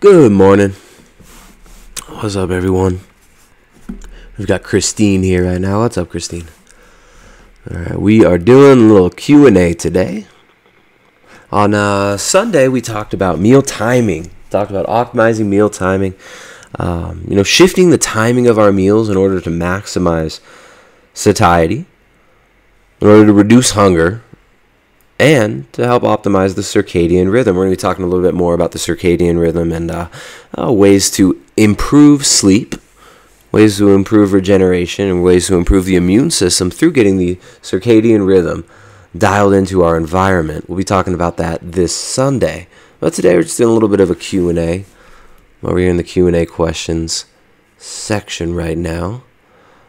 Good morning. What's up, everyone? We've got Christine here right now. What's up, Christine? All right, we are doing a little Q&A today. On Sunday, we talked about meal timing. Talked about optimizing meal timing. Shifting the timing of our meals in order to maximize satiety, in order to reduce hunger, and to help optimize the circadian rhythm. We're going to be talking a little bit more about the circadian rhythm and ways to improve sleep, ways to improve regeneration, and ways to improve the immune system through getting the circadian rhythm dialed into our environment. We'll be talking about that this Sunday. But today we're just doing a little bit of a Q&A. We're here in the Q&A questions section right now.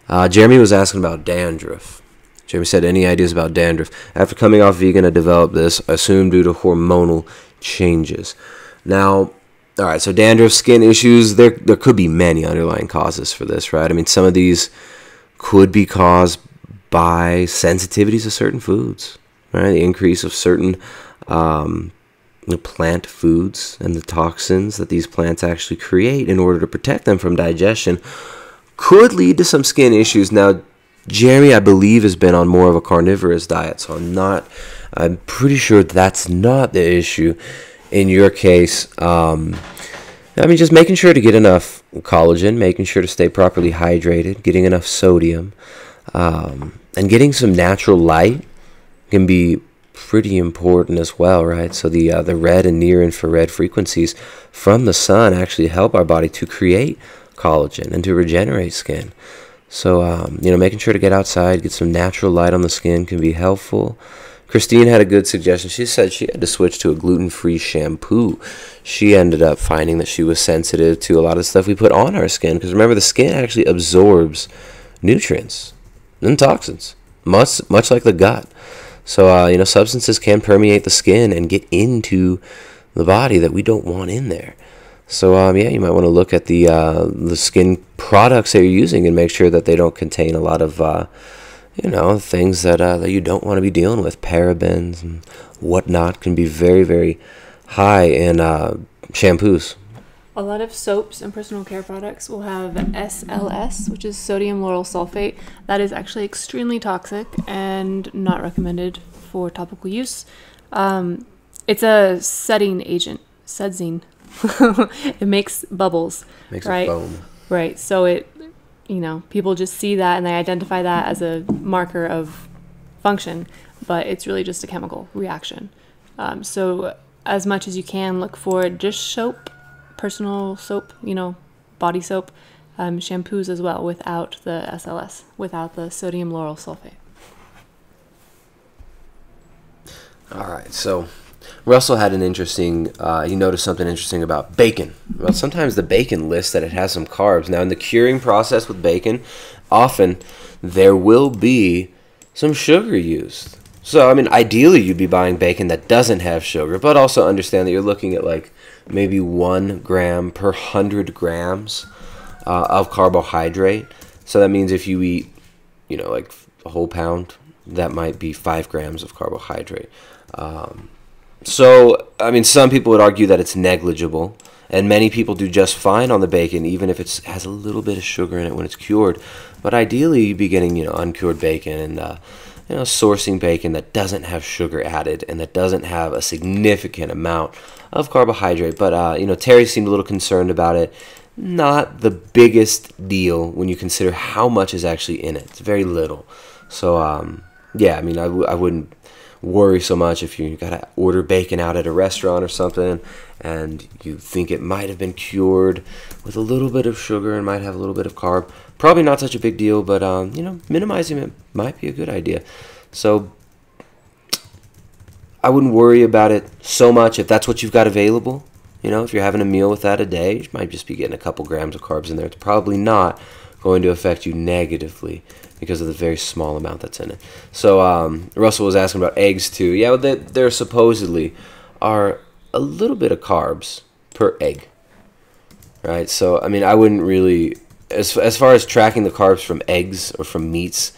Jeremy was asking about dandruff. Jeremy said, any ideas about dandruff? After coming off vegan, I developed this, assumed due to hormonal changes. Now, all right, so dandruff, skin issues, there could be many underlying causes for this, right? I mean, some of these could be caused by sensitivities to certain foods, right? The increase of certain plant foods and the toxins that these plants actually create in order to protect them from digestion could lead to some skin issues. Now, Jeremy, I believe, has been on more of a carnivorous diet, so I'm pretty sure that's not the issue in your case. Just making sure to get enough collagen, making sure to stay properly hydrated, getting enough sodium, and getting some natural light can be pretty important as well, right? So the red and near infrared frequencies from the sun actually help our body to create collagen and to regenerate skin. So, making sure to get outside, get some natural light on the skin can be helpful. Christine had a good suggestion. She said she had to switch to a gluten-free shampoo. She ended up finding that she was sensitive to a lot of stuff we put on our skin. Because remember, the skin actually absorbs nutrients and toxins, much like the gut. So, substances can permeate the skin and get into the body that we don't want in there. So, you might want to look at the skin products that you're using and make sure that they don't contain a lot of, things that you don't want to be dealing with. Parabens and whatnot can be very, very high in shampoos. A lot of soaps and personal care products will have SLS, which is sodium lauryl sulfate. That is actually extremely toxic and not recommended for topical use. It's a setting agent, sudsine. It makes bubbles. Makes right? a foam. Right. So people just see that and they identify that as a marker of function, but it's really just a chemical reaction. So as much as you can, look for dish soap, personal soap, body soap, shampoos as well without the SLS, without the sodium lauryl sulfate. All right. So Russell had an interesting, he noticed something interesting about bacon. Well, sometimes the bacon lists that it has some carbs. Now, in the curing process with bacon, often there will be some sugar used. So, ideally you'd be buying bacon that doesn't have sugar, but also understand that you're looking at like maybe 1 gram per 100 grams of carbohydrate. So that means if you eat, like a whole pound, that might be 5 grams of carbohydrate. So, some people would argue that it's negligible, and many people do just fine on the bacon, even if it has a little bit of sugar in it when it's cured. But ideally, you'd be getting, uncured bacon and, sourcing bacon that doesn't have sugar added and that doesn't have a significant amount of carbohydrate. But, Terry seemed a little concerned about it. Not the biggest deal when you consider how much is actually in it. It's very little. So, I wouldn't worry so much if you got to order bacon out at a restaurant or something and you think it might have been cured with a little bit of sugar and might have a little bit of carb. Probably not such a big deal, but minimizing it might be a good idea. So I wouldn't worry about it so much if that's what you've got available. If you're having a meal with that a day, you might just be getting a couple grams of carbs in there. It's probably not going to affect you negatively because of the very small amount that's in it. So Russell was asking about eggs too. Yeah, there supposedly are a little bit of carbs per egg, right? So I wouldn't really, as far as tracking the carbs from eggs or from meats,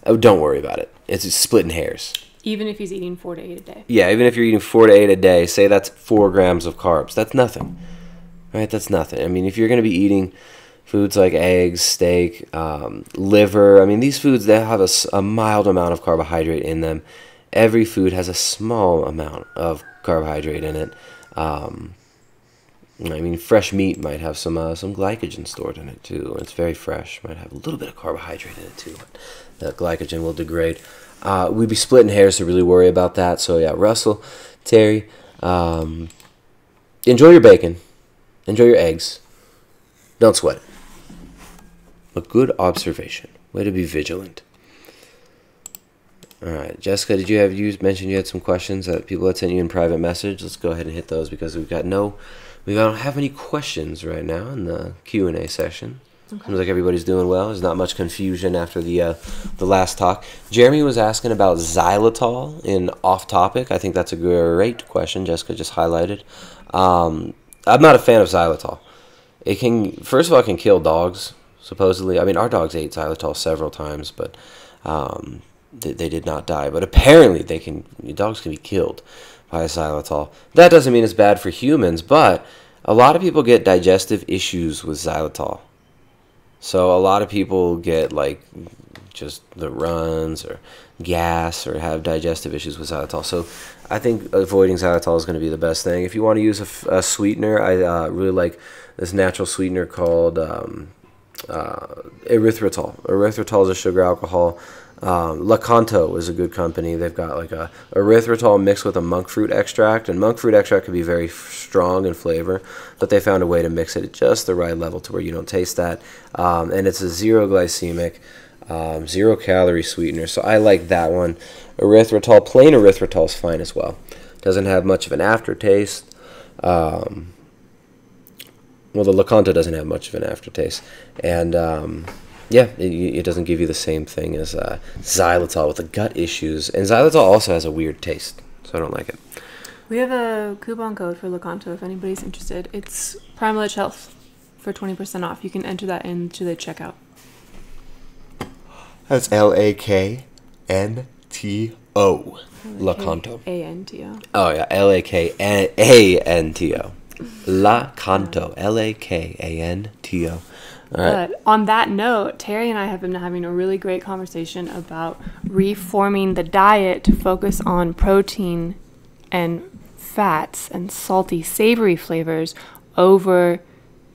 don't worry about it. It's splitting hairs. Even if he's eating 4 to 8 a day. Yeah, even if you're eating 4 to 8 a day, say that's 4 grams of carbs. That's nothing. right? That's nothing. I mean, if you're going to be eating foods like eggs, steak, liver, I mean, these foods, they have a mild amount of carbohydrate in them. Every food has a small amount of carbohydrate in it. I mean, fresh meat might have some glycogen stored in it too. It's very fresh. Might have a little bit of carbohydrate in it too. But the glycogen will degrade. We'd be splitting hairs to really worry about that. So yeah, Russell, Terry, enjoy your bacon. Enjoy your eggs. Don't sweat it. A good observation. Way to be vigilant. All right, Jessica, you mentioned you had some questions that people had sent you in private message? Let's go ahead and hit those because we don't have any questions right now in the Q&A session. Okay. Seems like everybody's doing well. There's not much confusion after the last talk. Jeremy was asking about xylitol in Off Topic. I think that's a great question. Jessica just highlighted. I'm not a fan of xylitol. First of all, it can kill dogs, supposedly. I mean, our dogs ate xylitol several times, but they did not die. But apparently, dogs can be killed by xylitol. That doesn't mean it's bad for humans, but a lot of people get digestive issues with xylitol. So a lot of people get like just the runs or gas or have digestive issues with xylitol. So I think avoiding xylitol is going to be the best thing. If you want to use a sweetener, I really like this natural sweetener called erythritol. Erythritol is a sugar alcohol. Lakanto is a good company. They've got like a erythritol mixed with a monk fruit extract, and monk fruit extract can be very strong in flavor, but they found a way to mix it at just the right level to where you don't taste that. And it's a zero glycemic, 0 calorie sweetener, so I like that one. Erythritol, plain erythritol is fine as well. Doesn't have much of an aftertaste. Well, the Lakanto doesn't have much of an aftertaste, and yeah, it doesn't give you the same thing as xylitol with the gut issues. And xylitol also has a weird taste, so I don't like it. We have a coupon code for Lakanto if anybody's interested. It's Primalage Health for 20% off. You can enter that into the checkout. That's Lakanto. Lakanto. Anto. Oh, yeah, Lakanto. Lakanto. Lakanto. All right. But on that note, Terry and I have been having a really great conversation about reforming the diet to focus on protein and fats and salty, savory flavors over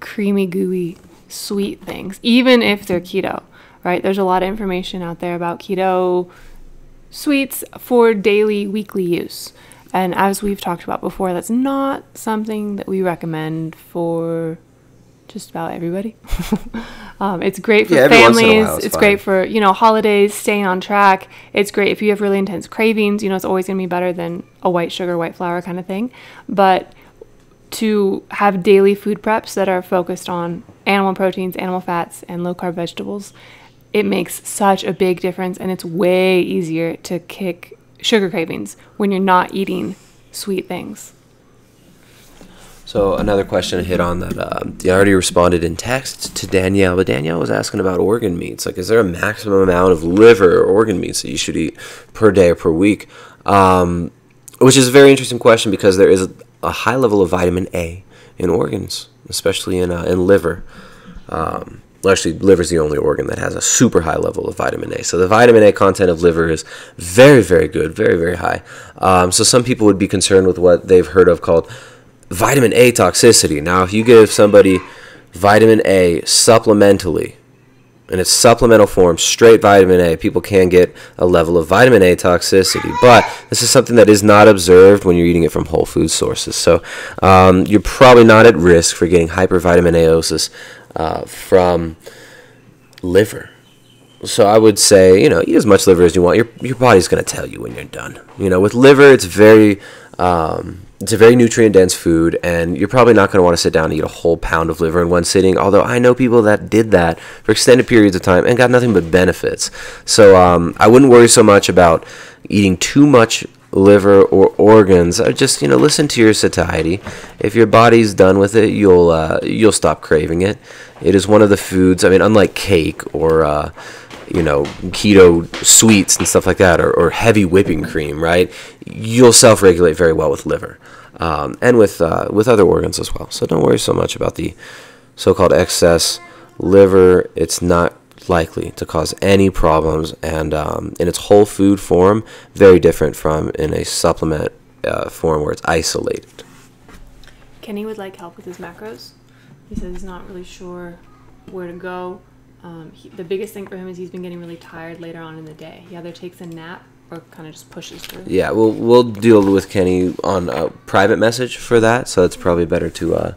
creamy, gooey, sweet things, even if they're keto, right? There's a lot of information out there about keto sweets for daily, weekly use. And as we've talked about before, that's not something that we recommend for just about everybody. It's great for families. It's great for, holidays, staying on track. It's great if you have really intense cravings. It's always going to be better than a white sugar, white flour kind of thing. But to have daily food preps that are focused on animal proteins, animal fats, and low-carb vegetables, it makes such a big difference, and it's way easier to kick sugar cravings when you're not eating sweet things. So another question I hit on that I already responded in text to Danielle, but Danielle was asking about organ meats. Like, is there a maximum amount of liver or organ meats that you should eat per day or per week? Which is a very interesting question because there is a high level of vitamin A in organs, especially in liver. Well, actually, liver is the only organ that has a super high level of vitamin A. So the vitamin A content of liver is very, very good, very, very high. So some people would be concerned with what they've heard of called vitamin A toxicity. Now, if you give somebody vitamin A supplementally, in its supplemental form, straight vitamin A, people can get a level of vitamin A toxicity. But this is something that is not observed when you're eating it from whole food sources. So you're probably not at risk for getting hypervitaminaosis from liver. So I would say, eat as much liver as you want. Your body's going to tell you when you're done. With liver, it's a very nutrient-dense food, and you're probably not going to want to sit down and eat a whole pound of liver in one sitting, although I know people that did that for extended periods of time and got nothing but benefits. So I wouldn't worry so much about eating too much liver or organs. Just, listen to your satiety. If your body's done with it, you'll stop craving it. It is one of the foods, unlike cake or keto sweets and stuff like that, or heavy whipping cream, right? You'll self-regulate very well with liver. and with other organs as well. So don't worry so much about the so-called excess liver. It's not likely to cause any problems, and in its whole food form, very different from in a supplement form where it's isolated. Kenny would like help with his macros. He says he's not really sure where to go. The biggest thing for him is he's been getting really tired later on in the day. He either takes a nap or kind of just pushes through. Yeah, we'll deal with Kenny on a private message for that, so it's probably better to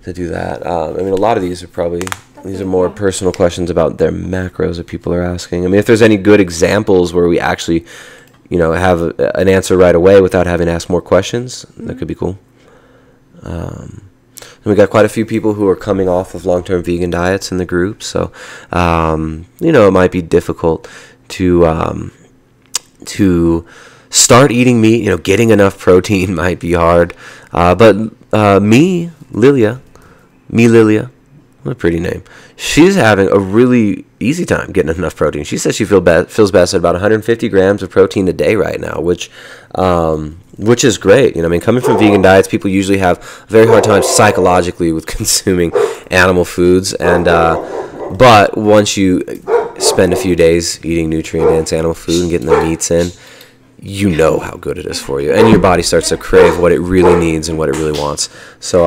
do that. I mean, a lot of these are more personal questions about their macros that people are asking. I mean, if there's any good examples where we actually, have an answer right away without having to ask more questions, that could be cool. And we got quite a few people who are coming off of long-term vegan diets in the group, so it might be difficult to start eating meat. Getting enough protein might be hard, but Lilia, what a pretty name. She's having a really easy time getting enough protein. She says she feels best at about 150 grams of protein a day right now, which is great. Coming from vegan diets, people usually have a very hard time psychologically with consuming animal foods, and but once you spend a few days eating nutrient-dense animal food and getting the meats in, you know how good it is for you, and your body starts to crave what it really needs and what it really wants. So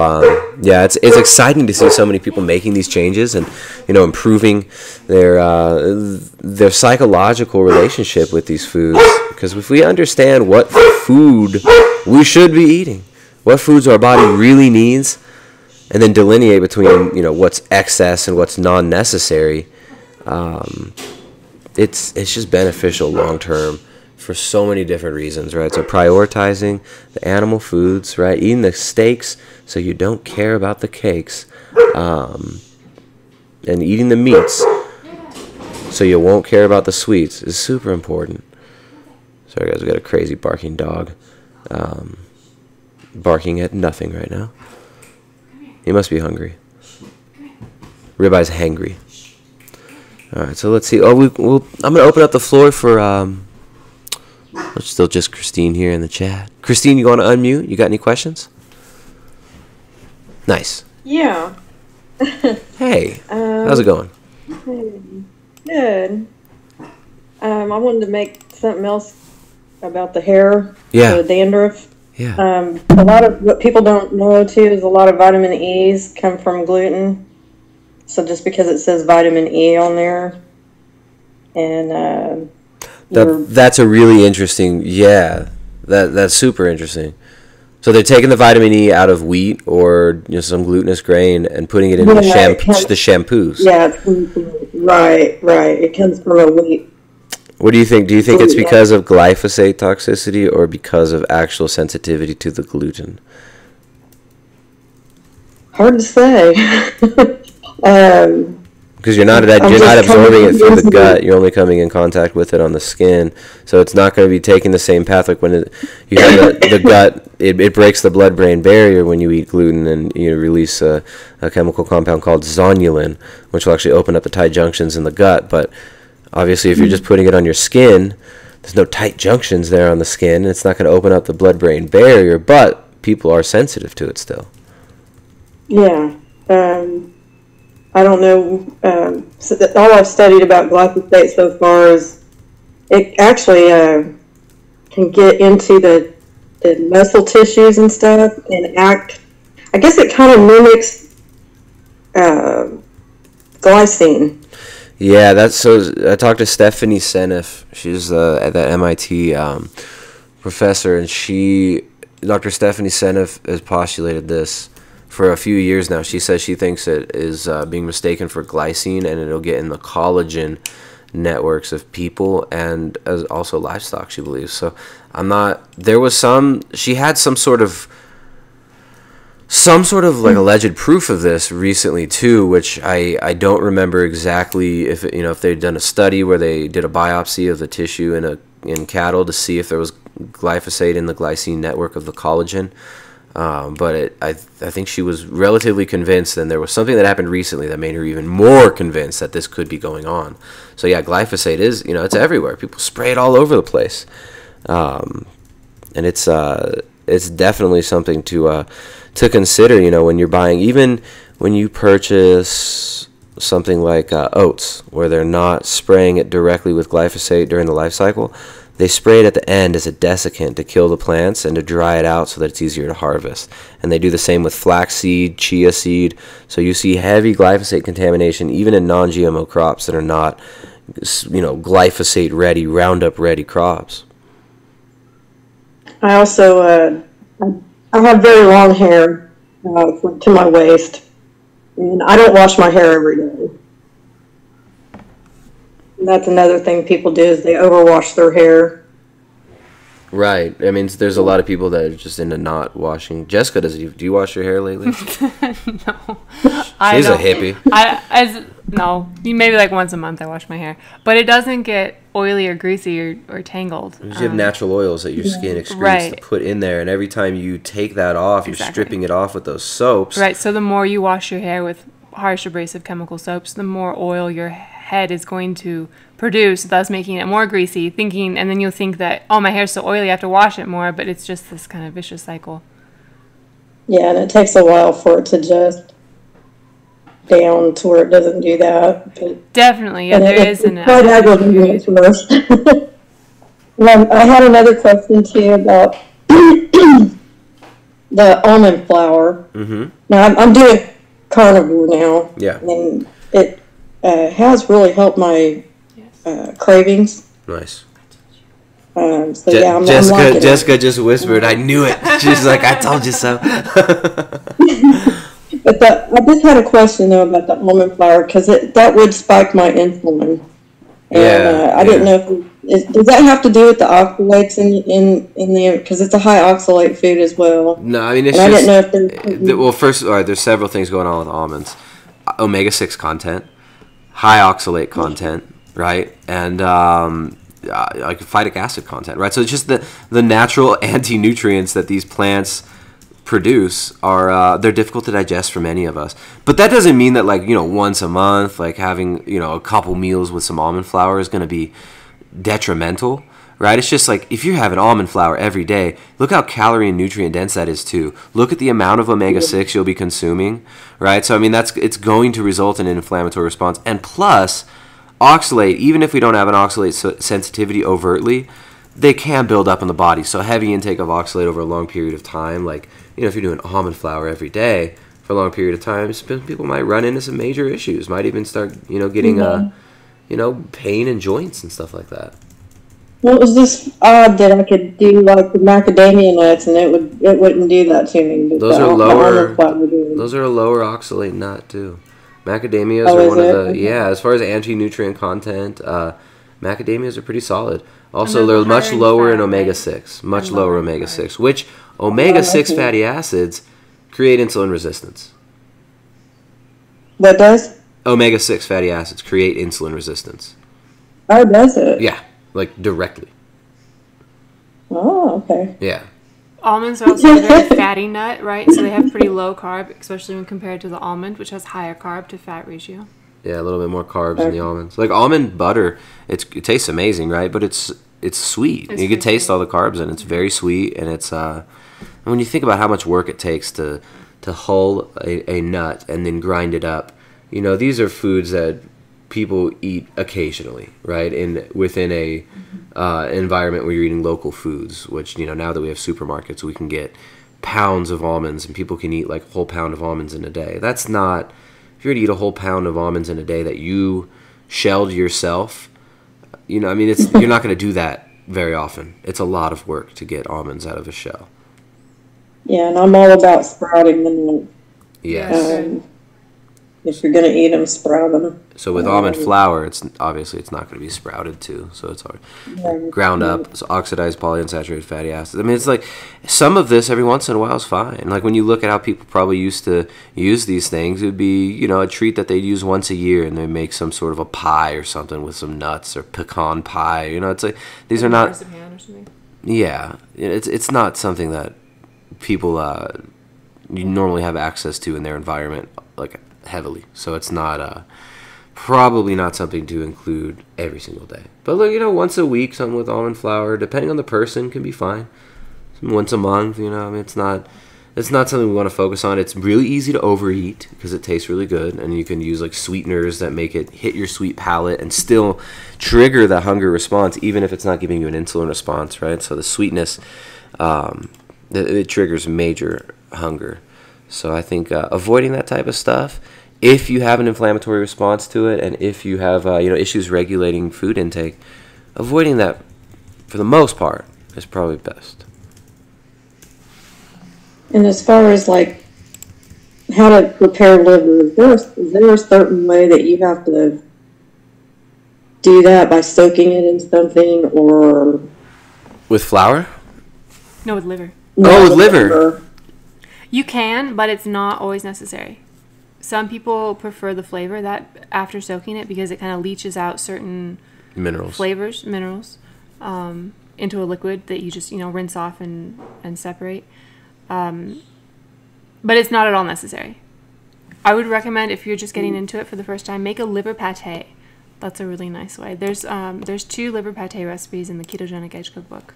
it's exciting to see so many people making these changes and improving their psychological relationship with these foods. Because if we understand what food we should be eating, what foods our body really needs, and then delineate between what's excess and what's non-necessary, it's just beneficial long term for so many different reasons, right? So prioritizing the animal foods, right? Eating the steaks so you don't care about the cakes, and eating the meats so you won't care about the sweets is super important. Sorry guys, we got a crazy barking dog, barking at nothing right now. He must be hungry. Ribbeye's hangry. All right, so let's see. I'm gonna open up the floor for There's still just Christine here in the chat. Christine, you want to unmute? You got any questions? Nice. Yeah. Hey, how's it going? Good. I wanted to make something else about the hair, Yeah. the dandruff. Yeah. A lot of what people don't know too is a lot of vitamin E's come from gluten. So just because it says vitamin E on there, and that's a really interesting. Yeah, that's super interesting. So they're taking the vitamin E out of wheat or some glutinous grain and putting it into the shampoos. Yeah, right. It comes from a wheat. What do you think? Do you think it's because of glyphosate toxicity or because of actual sensitivity to the gluten? Hard to say. Because you're not absorbing it through the gut. You're only coming in contact with it on the skin, so it's not going to be taking the same path. Like when you have the gut, it breaks the blood-brain barrier when you eat gluten, and you release a chemical compound called zonulin, which will actually open up the tight junctions in the gut. But obviously, if you're just putting it on your skin, there's no tight junctions there on the skin, and it's not going to open up the blood-brain barrier. But people are sensitive to it still. Yeah. I don't know. All I've studied about glyphosate so far is it actually can get into the muscle tissues and stuff and act. I guess it kind of mimics glycine. Yeah, I talked to Stephanie Seneff. She's at that MIT professor, and Dr. Stephanie Seneff has postulated this for a few years now. She says she thinks it is being mistaken for glycine, and it'll get in the collagen networks of people and as also livestock, she believes. So she had some sort of like alleged proof of this recently too, which I don't remember exactly if they'd done a study where they did a biopsy of the tissue in cattle to see if there was glyphosate in the glycine network of the collagen. But I think she was relatively convinced, and there was something that happened recently that made her even more convinced that this could be going on. So yeah, glyphosate is, it's everywhere. People spray it all over the place. And it's it's definitely something to consider. When you're buying, even when you purchase something like oats, where they're not spraying it directly with glyphosate during the life cycle. They spray it at the end as a desiccant to kill the plants and to dry it out so that it's easier to harvest. And they do the same with flaxseed, chia seed. So you see heavy glyphosate contamination even in non-GMO crops that are not, glyphosate ready, Roundup ready crops. I also I have very long hair to my waist, and I don't wash my hair every day. And that's another thing people do is they overwash their hair. Right. I mean, there's a lot of people that are just into not washing. Jessica, do you wash your hair lately? No. She's a hippie. No. Maybe like once a month I wash my hair. But it doesn't get oily or greasy or tangled. You have natural oils that your skin excretes right. to put in there. And every time you take that off, you're stripping it off with those soaps. Right. So the more you wash your hair with harsh abrasive chemical soaps, the more oil your head is going to produce, thus making it more greasy, and then you'll think that, oh, my hair's so oily, I have to wash it more, but it's just this kind of vicious cycle. Yeah, and it takes a while for it to adjust down to where it doesn't do that. But, definitely, yeah, there is an quite aggravating at first. I had another question too about the almond flour. Mm-hmm. Now, I'm doing carnivore now. Yeah. And it has really helped my cravings. Nice. So yeah, I'm Jessica just whispered, I knew it. She's like, I told you so. But I just had a question though about the almond flour because that would spike my insulin. And I didn't know does that have to do with the oxalates in the because it's a high oxalate food as well. No, I mean it's and just. I didn't know if well, first, all right. There's several things going on with almonds. Omega-6 content, high oxalate content, right, and like phytic acid content, right. So it's just the natural anti-nutrients that these plants produce are they're difficult to digest for many of us. But that doesn't mean that once a month, like having a couple meals with some almond flour is going to be detrimental, right? It's just like if you're having almond flour every day, look how calorie and nutrient dense that is too. Look at the amount of omega-6 you'll be consuming, right? So I mean it's going to result in an inflammatory response. And plus, oxalate, even if we don't have an oxalate sensitivity overtly, they can build up in the body. So heavy intake of oxalate over a long period of time, like if you're doing almond flour every day for a long period of time, people might run into some major issues. Might even start, getting pain in joints and stuff like that. Well, it was just odd that I could do like the macadamia nuts and it wouldn't do that to me. But those are lower. Those are a lower oxalate nut too. Macadamias are one of the as far as anti-nutrient content, macadamias are pretty solid. Also, they're much lower in omega-6, much lower omega-6, which omega-6 fatty acids create insulin resistance. What does? Omega-6 fatty acids create insulin resistance. Oh, does it? Yeah, like directly. Oh, okay. Yeah. Almonds are also a very fatty nut, right? So they have pretty low carb, especially when compared to the almond, which has higher carb to fat ratio. Yeah, a little bit more carbs in the almonds. Like almond butter, it tastes amazing, right? But it's sweet. You can taste all the carbs and it's very sweet. And it's and when you think about how much work it takes to hull a nut and then grind it up, these are foods that people eat occasionally, right? Within a environment where you're eating local foods, which now that we have supermarkets, we can get pounds of almonds and people can eat like a whole pound of almonds in a day. That's not. If you were to eat a whole pound of almonds in a day that you shelled yourself, you're not going to do that very often. It's a lot of work to get almonds out of a shell. Yeah, and I'm all about sprouting them. Yes. If you're going to eat them, sprout them. So with almond flour, it's not going to be sprouted too. So it's hard. Ground up, so oxidized polyunsaturated fatty acids. I mean, it's like some of this every once in a while is fine. Like when you look at how people probably used to use these things, it would be a treat that they'd use once a year, and they make some sort of a pie or something with some nuts or pecan pie. It's like these are not. Yeah, it's not something that people you normally have access to in their environment like heavily. So it's not probably not something to include every single day. But look, once a week, something with almond flour, depending on the person, can be fine. once a month. You know, I mean, it's not something we want to focus on. It's really easy to overeat because it tastes really good, and you can use like sweeteners that make it hit your sweet palate and still trigger the hunger response, even if it's not giving you an insulin response, right? So the sweetness, it triggers major hunger. So I think avoiding that type of stuff, if you have an inflammatory response to it, and if you have issues regulating food intake, avoiding that for the most part is probably best. And as far as like how to prepare liver, is there a certain way that you have to do that by soaking it in something, or with flour? No, with liver. No, with liver. You can, but it's not always necessary. Some people prefer the flavor that after soaking it because it kind of leaches out certain minerals into a liquid that you just rinse off and separate. But it's not at all necessary. I would recommend, if you're just getting into it for the first time, make a liver pate. That's a really nice way. There's 2 liver pate recipes in the Ketogenic Edge cookbook.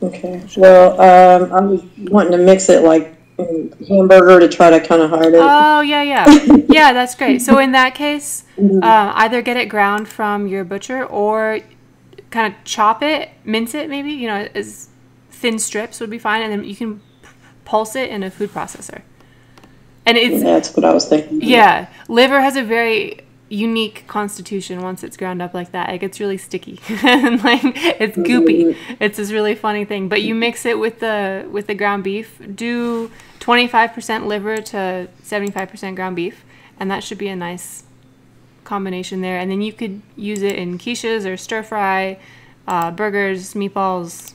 Okay. Well, I was wanting to mix it like hamburger to try to kind of hide it. Oh, yeah. Yeah, that's great. So in that case, either get it ground from your butcher or kind of chop it, mince it maybe, as thin strips would be fine, and then you can pulse it in a food processor. And that's what I was thinking. Yeah, liver has a very unique constitution. Once it's ground up like that, it gets really sticky and like it's goopy. It's this really funny thing. But you mix it with the ground beef. Do 25% liver to 75% ground beef, and that should be a nice combination there. And then you could use it in quiches or stir fry, burgers, meatballs,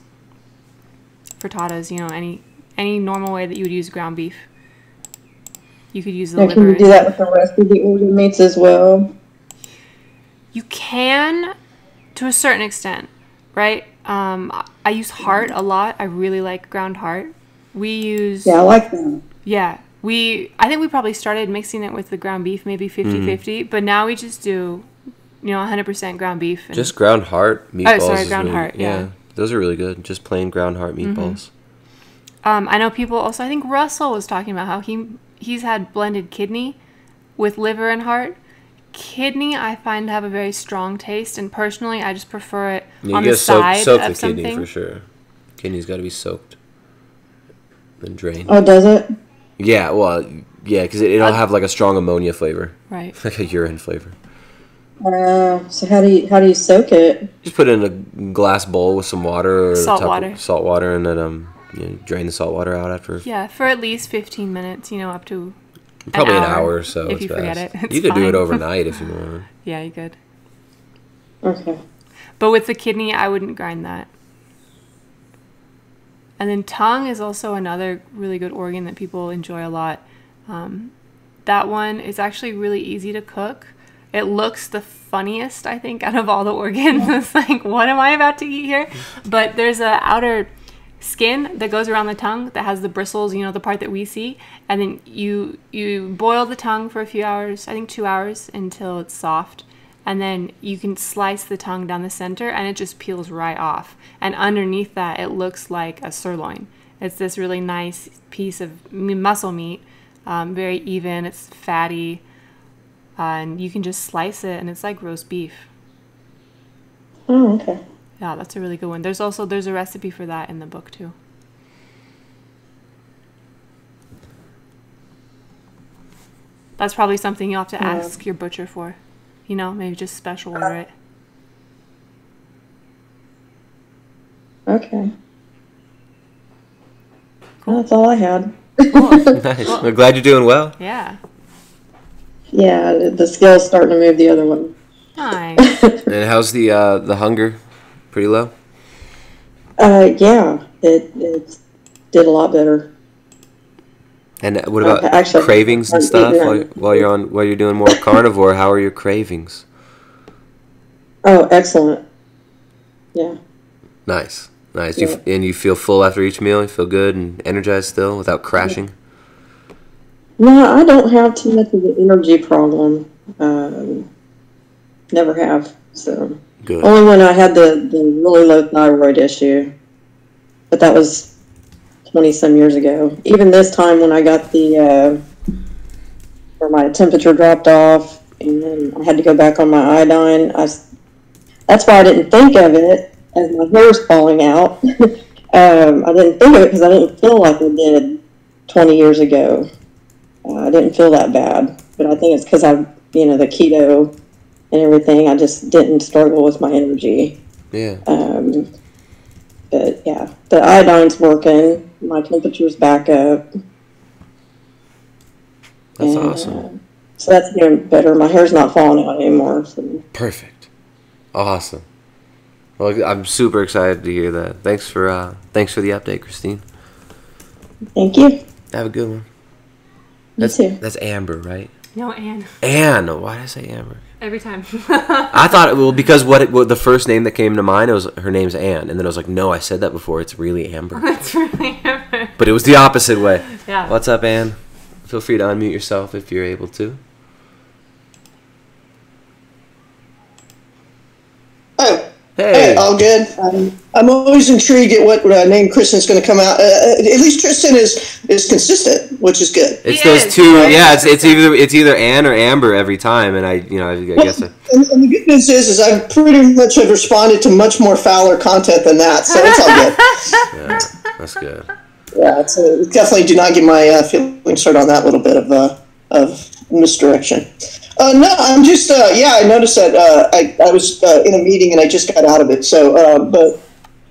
frittatas, any normal way that you would use ground beef. You could use the liver. Can you do that with the rest of the organ meats as well? You can, to a certain extent, right? I use heart a lot. I really like ground heart. Yeah, I like that. Yeah. I think we probably started mixing it with the ground beef, maybe 50-50, but now we just do, 100% ground beef. And just ground heart meatballs. Oh, sorry, ground heart, yeah. Those are really good. Just plain ground heart meatballs. I know people also, I think Russell was talking about how he's had blended kidney with liver and heart. Kidney, I find to have a very strong taste, and personally, I just prefer it on the side soak of the something. Kidney for sure. Kidney's got to be soaked, then drained. Oh, does it? Yeah, well, yeah, because it'll have like a strong ammonia flavor, right? Like a urine flavor. So how do you soak it? Just put it in a glass bowl with some water or salt water, and then drain the salt water out after. Yeah, for at least 15 minutes, up to probably an hour or so. If you forget it, you could do it overnight if you want. Yeah, you could. Okay. But with the kidney, I wouldn't grind that. And then tongue is also another really good organ that people enjoy a lot. That one is actually really easy to cook. It looks the funniest, I think, out of all the organs. It's like, what am I about to eat here? But there's an outer skin that goes around the tongue that has the bristles, the part that we see. And then you boil the tongue for a few hours, I think 2 hours, until it's soft. And then you can slice the tongue down the center, and it just peels right off. And underneath that, it looks like a sirloin. It's this really nice piece of muscle meat, very even. It's fatty, and you can just slice it, and it's like roast beef. Oh, okay. Yeah, that's a really good one. There's a recipe for that in the book too. That's probably something you'll have to ask your butcher for. Maybe just special order it. Okay. Cool. That's all I had. Cool. Nice. Well, I'm glad you're doing well. Yeah. Yeah, the scale's starting to move the other way. Nice. And how's the hunger? Pretty low? Yeah, it did a lot better. And what about cravings and stuff while you're doing more carnivore? How are your cravings? Oh, excellent. Yeah. Nice. Yeah. You feel full after each meal? You feel good and energized still without crashing? No, I don't have too much of an energy problem. Never have. So good. Only when I had the really low thyroid issue. but that was 20 some years ago. Even this time when I got where my temperature dropped off and then I had to go back on my iodine, that's why I didn't think of it as my hair's falling out. I didn't think of it because I didn't feel like I did 20 years ago. I didn't feel that bad, but I think it's because the keto and everything, I just didn't struggle with my energy. Yeah. But yeah, the iodine's working. My temperature's back up. That's awesome. So that's getting better. My hair's not falling out anymore. So. Perfect. Awesome. Well, I'm super excited to hear that. Thanks for the update, Christine. Thank you. Have a good one. You too. That's Amber, right? No, Anne. Anne. Why did I say Amber? Every time. I thought, because the first name that came to mind, her name's Anne. And then I was like, no, I said that before. It's really Amber. It's really Amber. But it was the opposite way. Yeah. What's up, Anne? Feel free to unmute yourself if you're able to. Oh. Hey. Hey, all good. I'm always intrigued at what name Kristen's going to come out. At least Tristan is consistent, which is good. It's those two. Yeah, it's either Ann or Amber every time, and I guess. And the good news is I pretty much have responded to much more fouler content than that, so it's all good. Yeah, that's good. Yeah, definitely do not get my feelings hurt on that little bit of misdirection. No, I'm just, I noticed that I was in a meeting and I just got out of it. So, but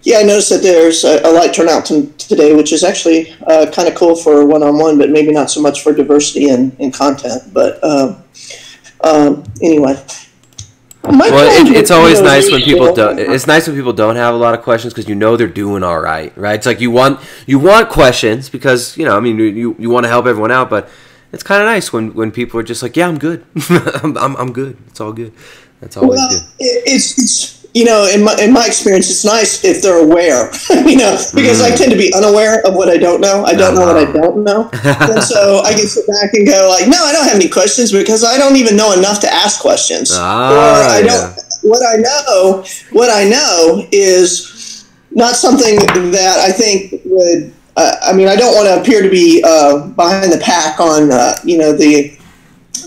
yeah, I noticed that there's a light turnout today, which is actually kind of cool for one-on-one, but maybe not so much for diversity in content. But anyway. Well, it's always nice when people don't. It's nice when people don't have a lot of questions because they're doing all right? It's like you want questions because you want to help everyone out, but it's kind of nice when people are just like, yeah, I'm good. I'm good. It's all good. That's always good. It's in my experience, it's nice if they're aware, because I tend to be unaware of what I don't know. I don't know what I don't know. And so I can sit back and go like, no, I don't have any questions because I don't even know enough to ask questions. What I know is not something that I think would, I don't want to appear to be behind the pack on,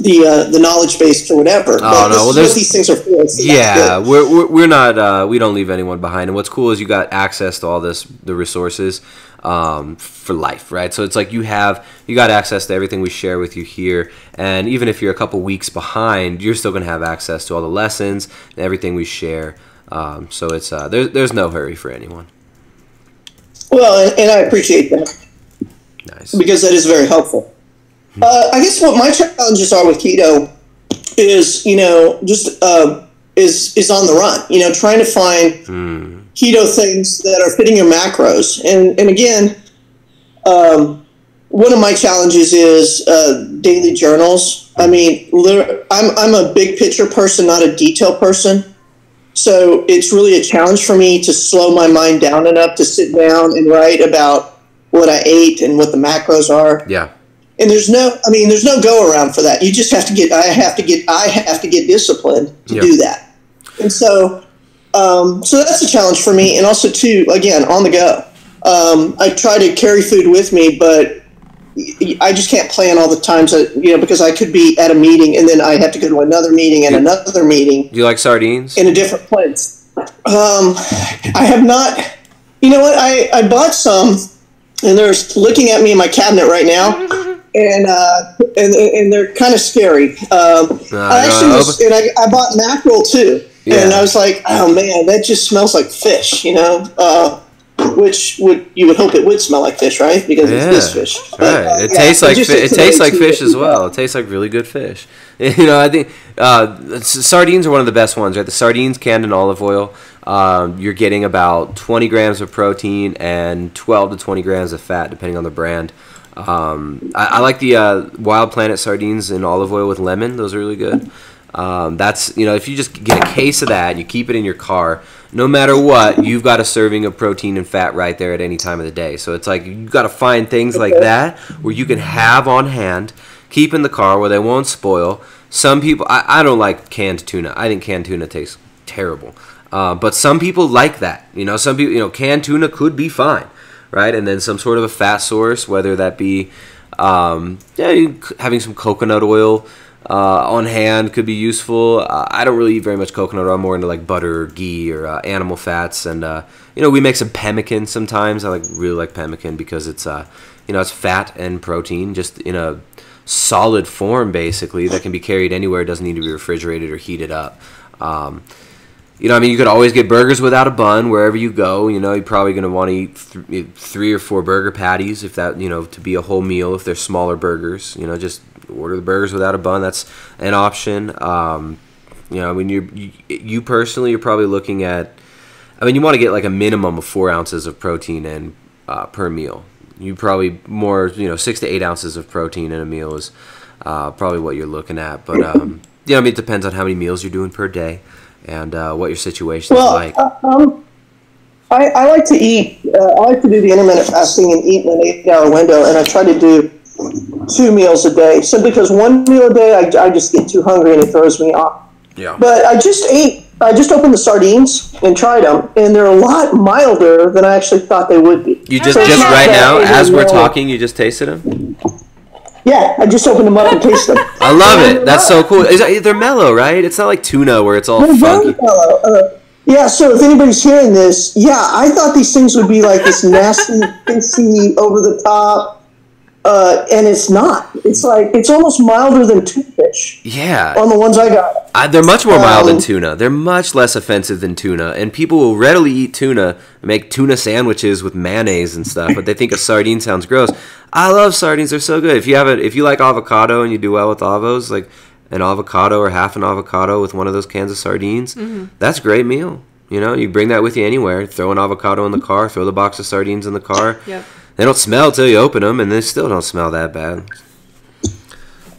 the knowledge base or whatever. Oh no! Well, what these things are for. Yeah, we're not. We don't leave anyone behind. And what's cool is you got access to all the resources for life, right? So it's like you got access to everything we share with you here, and even if you're a couple weeks behind, you're still gonna have access to all the lessons and everything we share. So it's there's no hurry for anyone. Well, and I appreciate that. Nice. Because that is very helpful. I guess what my challenges are with keto is, just is on the run. Trying to find keto things that are fitting your macros. And again, one of my challenges is daily journals. I mean, I'm a big picture person, not a detail person. So it's really a challenge for me to slow my mind down enough to sit down and write about what I ate and what the macros are. Yeah. And there's no go around for that. You just have to I have to get disciplined to do that. And so that's a challenge for me. And also too, again, on the go. I try to carry food with me, but I just can't plan all the times that, because I could be at a meeting and then I have to go to another meeting and another meeting. Do you like sardines? In a different place. I have not. You know what? I bought some, and they're looking at me in my cabinet right now, and they're kind of scary. I bought mackerel too, and I was like, oh man, that just smells like fish, which you would hope it would smell like fish, right? Because it's fish. Right. It tastes like it tastes like fish as well. It tastes like really good fish. I think sardines are one of the best ones, right? The sardines canned in olive oil. You're getting about 20 grams of protein and 12 to 20 grams of fat, depending on the brand. I like the Wild Planet sardines in olive oil with lemon. Those are really good. That's if you just get a case of that and you keep it in your car, no matter what, you've got a serving of protein and fat right there at any time of the day. So it's like you've got to find things like that where you can have on hand, keep in the car where they won't spoil. Some people, I don't like canned tuna. I think canned tuna tastes terrible. But some people like that. Some people, canned tuna could be fine. right? And then some sort of a fat source, whether that be having some coconut oil on hand could be useful. I don't really eat very much coconut oil. I'm more into like butter or ghee or animal fats. And, we make some pemmican sometimes. I really like pemmican because it's, it's fat and protein just in a solid form, basically, that can be carried anywhere. It doesn't need to be refrigerated or heated up. You could always get burgers without a bun wherever you go. You're probably going to want to eat 3 or 4 burger patties if that, to be a whole meal. If they're smaller burgers, just order the burgers without a bun. That's an option. You personally, you're probably looking at, you want to get like a minimum of 4 ounces of protein in per meal. You probably more, 6 to 8 ounces of protein in a meal is probably what you're looking at. But, it depends on how many meals you're doing per day and what your situation is like. I like to eat, I like to do the intermittent fasting and eat in an 8-hour window, and I try to do 2 meals a day. Simply because 1 meal a day, I just get too hungry and it throws me off. Yeah. But I just opened the sardines and tried them, and they're a lot milder than I actually thought they would be. You just right now, as we're talking, you just tasted them? Yeah, I just opened them up and tasted them. I love it. That's so cool. They're mellow, right? It's not like tuna where it's all They're funky. very mellow. Yeah, so if anybody's hearing this, I thought these things would be like this nasty, fishy, over the top. And it's not. It's almost milder than tuna-fish. Yeah. On the ones I got. They're much more mild than tuna. They're much less offensive than tuna. And people will readily eat tuna, make tuna sandwiches with mayonnaise and stuff, but they think a sardine sounds gross. I love sardines. They're so good. If you like avocado and you do well with avos, like an avocado or half an avocado with one of those cans of sardines, that's a great meal. You bring that with you anywhere. Throw an avocado in the car, throw the box of sardines in the car. Yep. They don't smell till you open them, and they still don't smell that bad.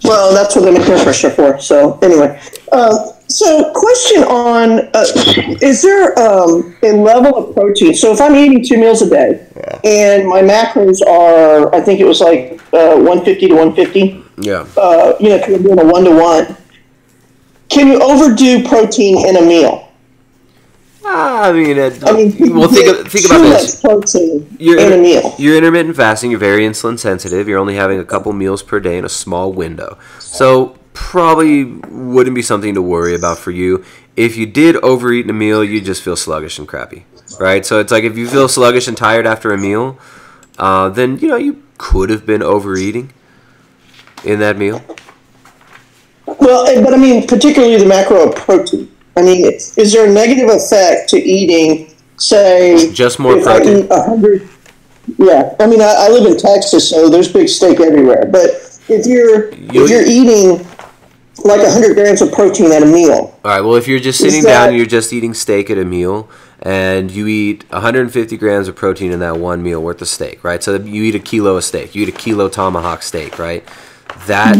Well, that's what they make air freshener for. So anyway, so question on, is there a level of protein? So if I'm eating 2 meals a day, and my macros are, I think it was like 150 to 150. Yeah. If you're doing a 1-to-1, can you overdo protein in a meal? Well, think about this. In a meal. You're intermittent fasting. You're very insulin sensitive. You're only having a couple meals per day in a small window. So probably wouldn't be something to worry about for you. If you did overeat in a meal, you just feel sluggish and crappy, right? So it's like if you feel sluggish and tired after a meal, then you could have been overeating in that meal. Well, but particularly the macro of protein. Is there a negative effect to eating, say, just more if protein? I eat 100? Yeah, I live in Texas, so there's big steak everywhere. But if you're eating like 100 grams of protein at a meal. All right. Well, if you're just sitting down and you're just eating steak at a meal, and you eat 150 grams of protein in that one meal worth of steak, right? So you eat a kilo of steak. You eat a kilo tomahawk steak, right? That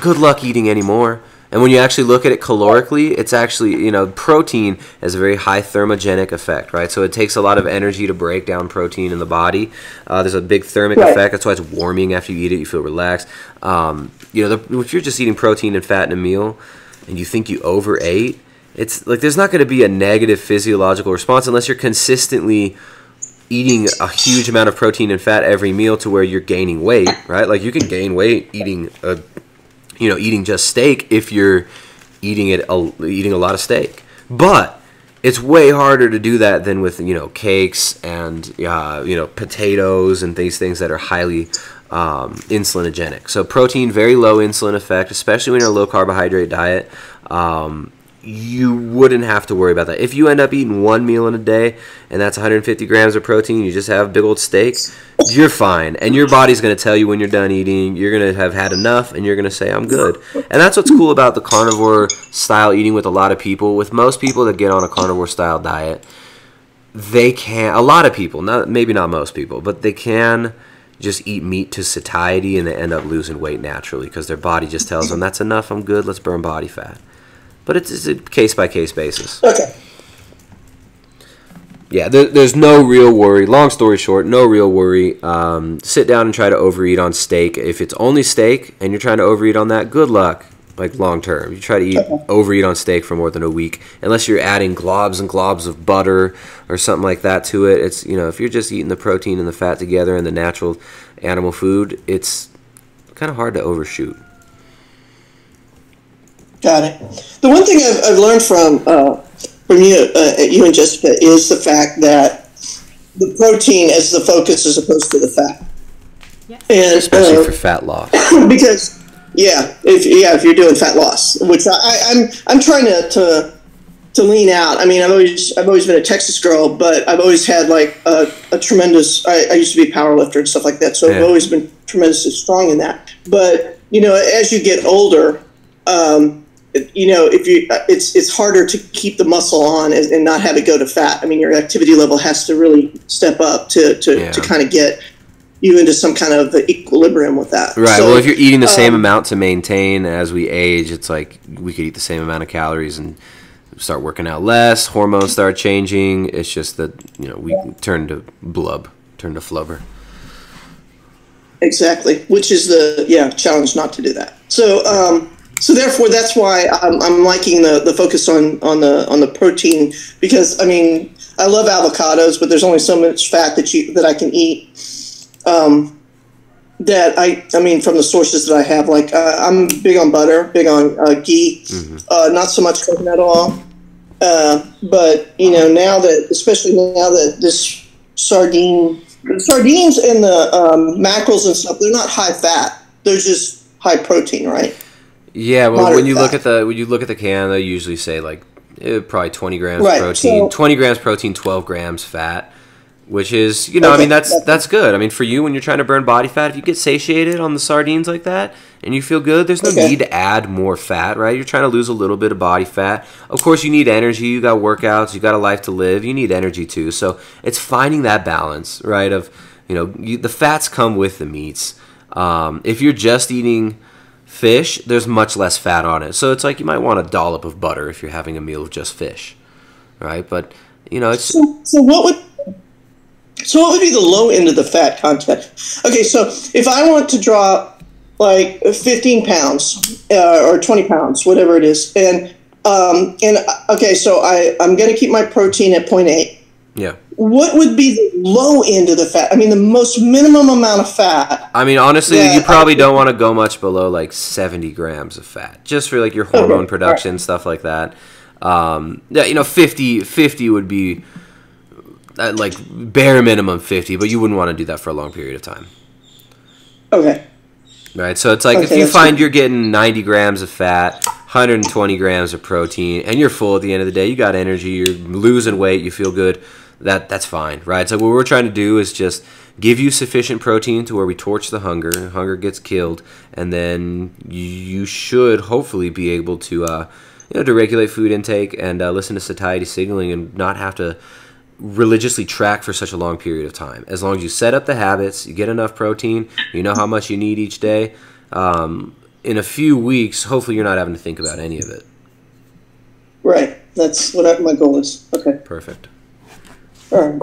good luck eating any more. And when you actually look at it calorically, it's actually, protein has a very high thermogenic effect, right? So it takes a lot of energy to break down protein in the body. There's a big thermic effect. That's why it's warming after you eat it. You feel relaxed. If you're just eating protein and fat in a meal and you think you overate, it's like there's not going to be a negative physiological response unless you're consistently eating a huge amount of protein and fat every meal to where you're gaining weight, right? Like you can gain weight eating just steak if you're eating a lot of steak. But it's way harder to do that than with, cakes and, potatoes and these things that are highly insulinogenic. So protein, very low insulin effect, especially when you're on a low carbohydrate diet. You wouldn't have to worry about that. If you end up eating one meal in a day and that's 150 grams of protein, you just have a big old steak, you're fine. And your body's going to tell you when you're done eating, you're going to have had enough, and you're going to say, I'm good. And that's what's cool about the carnivore style eating with a lot of people. With most people that get on a carnivore style diet, they can, a lot of people, maybe not most people, but they can just eat meat to satiety and they end up losing weight naturally because their body just tells them, that's enough, I'm good, let's burn body fat. But it's a case-by-case basis. Okay. Yeah, there's no real worry. Long story short, no real worry. Sit down and try to overeat on steak. If it's only steak and you're trying to overeat on that, good luck. like long term. You try to overeat on steak for more than a week, unless you're adding globs and globs of butter or something like that to it. It's, if you're just eating the protein and the fat together and the natural animal food, it's kind of hard to overshoot. Got it. The one thing I've learned from you and Jessica is the fact that the protein is the focus as opposed to the fat. Yes. And Especially for fat loss. Because if you're doing fat loss, which I'm trying to lean out. I mean, I've always been a Texas girl, but I've always had like a tremendous. I used to be a power lifter and stuff like that, so I've always been tremendously strong in that. But as you get older, it's harder to keep the muscle on and not have it go to fat. I mean, your activity level has to really step up to kind of get you into some kind of equilibrium with that. Right. So, well, if you're eating the same amount to maintain as we age, it's like we could eat the same amount of calories and start working out less. Hormones start changing. It's just that we turn to flubber. Exactly, which is the challenge not to do that. So therefore, that's why I'm liking the focus on the protein, because I mean I love avocados, but there's only so much fat that I can eat. That I mean from the sources that I have, like I'm big on butter, big on ghee, not so much coconut oil. But especially now that this sardines and the mackerels and stuff, they're not high fat; they're just high protein, right? Yeah, well, Moderate when you fat. look at the can, they usually say like probably 20 grams Right, protein, so- 20 grams protein, 12 grams fat, which is I mean that's good. I mean for you when you're trying to burn body fat, if you get satiated on the sardines like that and you feel good, there's no need to add more fat, right? You're trying to lose a little bit of body fat. Of course, you need energy. You got workouts. You got a life to live. You need energy too. So it's finding that balance, right? Of the fats come with the meats. If you're just eating fish, there's much less fat on it. So it's like you might want a dollop of butter if you're having a meal of just fish, right? But it's So what would be the low end of the fat content? Okay, so if I want to drop like 15 pounds or 20 pounds, whatever it is, and okay, so I'm going to keep my protein at 0.8. yeah. What would be the low end of the fat? I mean, the most minimum amount of fat. I mean, honestly, you probably don't want to go much below like 70 grams of fat, just for like your hormone production, stuff like that. 50 would be like bare minimum 50, but you wouldn't want to do that for a long period of time. Okay. Right, so it's like if you find you're getting 90 grams of fat, 120 grams of protein, and you're full at the end of the day, you got energy, you're losing weight, you feel good, that's fine, right? So what we're trying to do is just give you sufficient protein to where we torch the hunger gets killed, and then you should hopefully be able to to regulate food intake and listen to satiety signaling and not have to religiously track for such a long period of time. As long as you set up the habits, you get enough protein, you know how much you need each day, in a few weeks, hopefully you're not having to think about any of it. Right. That's what my goal is. Okay. Perfect. All right.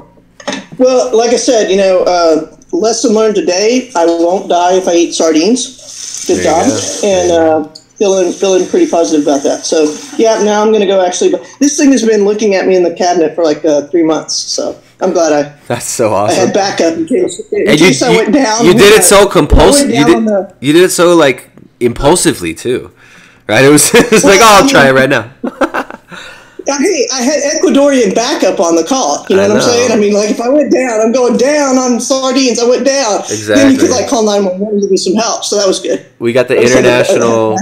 Well, like I said, lesson learned today. I won't die if I eat sardines. Good job. And feeling pretty positive about that. So, yeah, now I'm going to go actually. But this thing has been looking at me in the cabinet for like 3 months. So I'm glad That's so awesome. I had backup in case I went down. You did it so compulsive. You did it so like impulsively too, right? It was like, I'll try it right now. Hey, I had Ecuadorian backup on the call. You know what I'm saying? I mean, like if I went down, I'm going down on sardines. I went down. Exactly. Then you could like call 911 and give me some help. So that was good. We got the international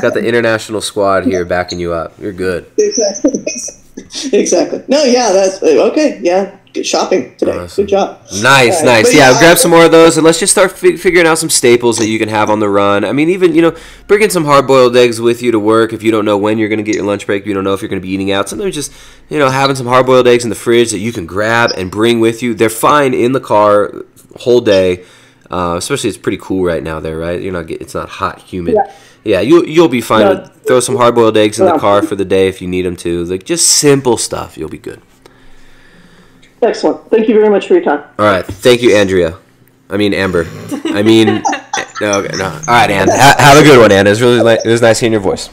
squad here backing you up. You're good. Exactly. No, yeah, that's okay. Yeah, good shopping today. Awesome. Good job. Nice. Yeah, grab some more of those, and let's just start figuring out some staples that you can have on the run. I mean, even, bringing some hard-boiled eggs with you to work if you don't know when you're going to get your lunch break, you don't know if you're going to be eating out. Sometimes just, having some hard-boiled eggs in the fridge that you can grab and bring with you. They're fine in the car whole day, especially it's pretty cool right now there, right? It's not hot, humid. Yeah, you'll be fine. Yeah. Throw some hard-boiled eggs in the car for the day if you need them to. Like, just simple stuff. You'll be good. Excellent. Thank you very much for your time. All right. Thank you, Amber. No, okay, no. All right, Ann. Have a good one, Ann. It was nice hearing your voice.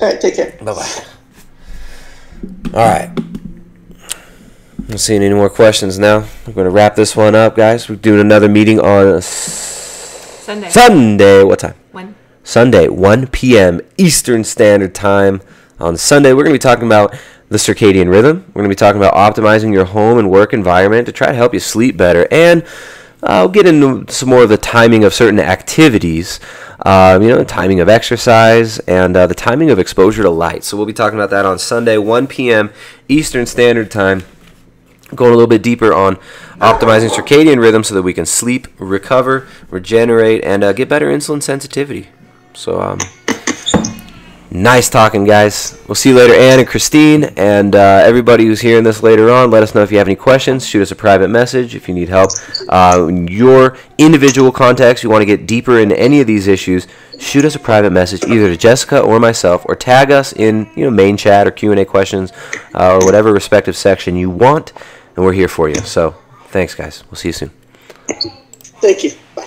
All right, take care. Bye-bye. All right. I'm seeing any more questions now. We're going to wrap this one up, guys. We're doing another meeting on Sunday. What time? When? Sunday, 1 p.m. Eastern Standard Time. On Sunday, we're going to be talking about the circadian rhythm. We're going to be talking about optimizing your home and work environment to try to help you sleep better. And I'll get into some more of the timing of certain activities, the timing of exercise, and the timing of exposure to light. So we'll be talking about that on Sunday, 1 p.m. Eastern Standard Time. Going a little bit deeper on optimizing circadian rhythm so that we can sleep, recover, regenerate, and get better insulin sensitivity. So, nice talking, guys. We'll see you later, Ann and Christine, and everybody who's hearing this later on. Let us know if you have any questions. Shoot us a private message if you need help. In your individual context, you want to get deeper into any of these issues, shoot us a private message either to Jessica or myself, or tag us in main chat or Q&A questions or whatever respective section you want, and we're here for you. So, thanks, guys. We'll see you soon. Thank you. Bye.